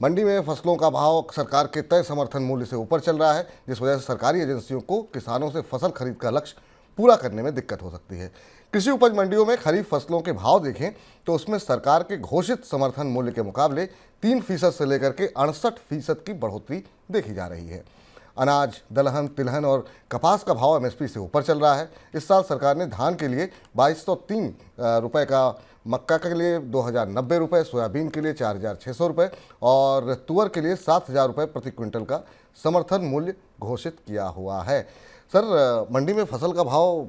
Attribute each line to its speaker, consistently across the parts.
Speaker 1: मंडी में फसलों का भाव सरकार के तय समर्थन मूल्य से ऊपर चल रहा है, जिस वजह से सरकारी एजेंसियों को किसानों से फसल खरीद का लक्ष्य पूरा करने में दिक्कत हो सकती है। कृषि उपज मंडियों में खरीफ फसलों के भाव देखें तो उसमें सरकार के घोषित समर्थन मूल्य के मुकाबले 3% से लेकर के 68% की बढ़ोतरी देखी जा रही है। अनाज, दलहन, तिलहन और कपास का भाव एमएसपी से ऊपर चल रहा है। इस साल सरकार ने धान के लिए 2203 रुपये का, मक्का के लिए 2090 रुपये, सोयाबीन के लिए 4600 रुपये और तुअर के लिए 7000 रुपये प्रति क्विंटल का समर्थन मूल्य घोषित किया हुआ है। सर, मंडी में फसल का भाव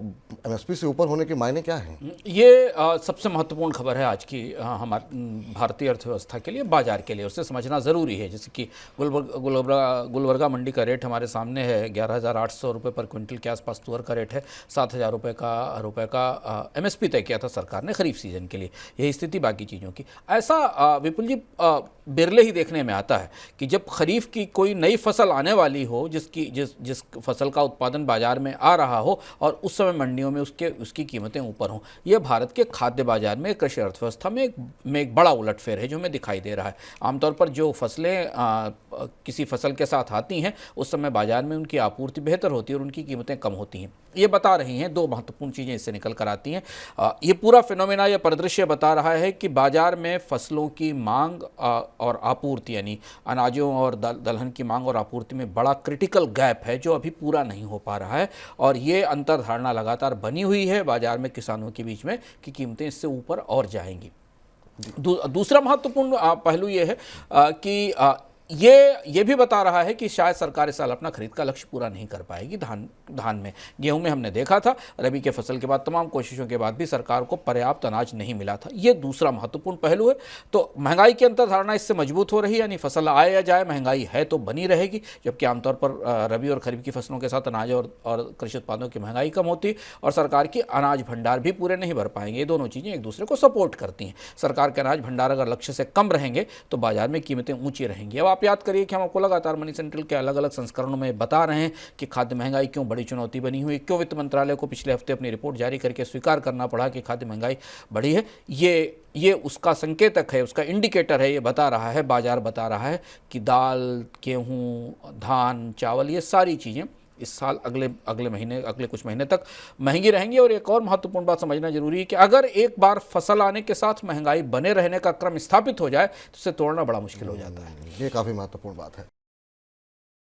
Speaker 1: एमएसपी से ऊपर होने के मायने क्या हैं?
Speaker 2: ये सबसे महत्वपूर्ण खबर है आज की हमारी भारतीय अर्थव्यवस्था के लिए, बाजार के लिए। उसे समझना ज़रूरी है। जैसे कि गुलबर्गा मंडी का रेट हमारे सामने है, 11,800 रुपये पर क्विंटल के आसपास तुअर का रेट है। 7,000 रुपये का एमएसपी तय किया था सरकार ने खरीफ सीजन के लिए। यही स्थिति बाकी चीज़ों की। ऐसा विपुल जी बिरले ही देखने में आता है कि जब खरीफ की कोई नई फसल आने वाली हो, जिस फसल का उत्पादन बाजार में आ रहा हो और उस समय मंडियों में उसकी कीमतें ऊपर हों। यह भारत के खाद्य बाजार में, कृषि अर्थव्यवस्था में एक बड़ा उलटफेर है जो हमें दिखाई दे रहा है। आमतौर पर जो फसलें किसी फसल के साथ आती हैं उस समय बाजार में उनकी आपूर्ति बेहतर होती है और उनकी कीमतें कम होती हैं। ये बता रही हैं, दो महत्वपूर्ण चीज़ें इससे निकल कर आती हैं। ये पूरा फिनोमेना, यह परिदृश्य बता रहा है कि बाजार में फसलों की मांग और आपूर्ति, यानी अनाजों और दलहन की मांग और आपूर्ति में बड़ा क्रिटिकल गैप है जो अभी पूरा नहीं हो पा रहा है। और ये अंतर्धारणा लगातार बनी हुई है बाजार में किसानों के बीच में कि कीमतें इससे ऊपर और जाएंगी। दूसरा महत्वपूर्ण पहलू ये है कि ये भी बता रहा है कि शायद सरकार इस साल अपना खरीद का लक्ष्य पूरा नहीं कर पाएगी। धान में, गेहूं में हमने देखा था रबी के फसल के बाद तमाम कोशिशों के बाद भी सरकार को पर्याप्त अनाज नहीं मिला था। ये दूसरा महत्वपूर्ण पहलू है। तो महंगाई की अंतर्धारणा इससे मजबूत हो रही है, यानी फसल आए या जाए महंगाई है तो बनी रहेगी। जबकि आमतौर पर रबी और खरीफ की फसलों के साथ अनाज और कृषि उत्पादों की महंगाई कम होती और सरकार की अनाज भंडार भी पूरे नहीं भर पाएंगे। ये दोनों चीज़ें एक दूसरे को सपोर्ट करती हैं। सरकार के अनाज भंडार अगर लक्ष्य से कम रहेंगे तो बाजार में कीमतें ऊँची रहेंगी। अब आप याद करिए कि हम आपको लगातार मनी सेंट्रल के अलग अलग संस्करणों में बता रहे हैं कि खाद्य महंगाई क्यों बड़ी चुनौती बनी हुई, क्यों वित्त मंत्रालय को पिछले हफ्ते अपनी रिपोर्ट जारी करके स्वीकार करना पड़ा कि खाद्य महंगाई बढ़ी है। ये उसका संकेतक है, उसका इंडिकेटर है। ये बता रहा है, बाजार बता रहा है कि दाल, गेहूँ, धान, चावल, ये सारी चीज़ें इस साल अगले कुछ महीने तक महंगी रहेंगी। और एक और महत्वपूर्ण बात समझना जरूरी है कि अगर एक बार फसल आने के साथ महंगाई बने रहने का क्रम स्थापित हो जाए तो उसे तोड़ना बड़ा मुश्किल हो जाता है।
Speaker 1: ये काफ़ी महत्वपूर्ण बात है।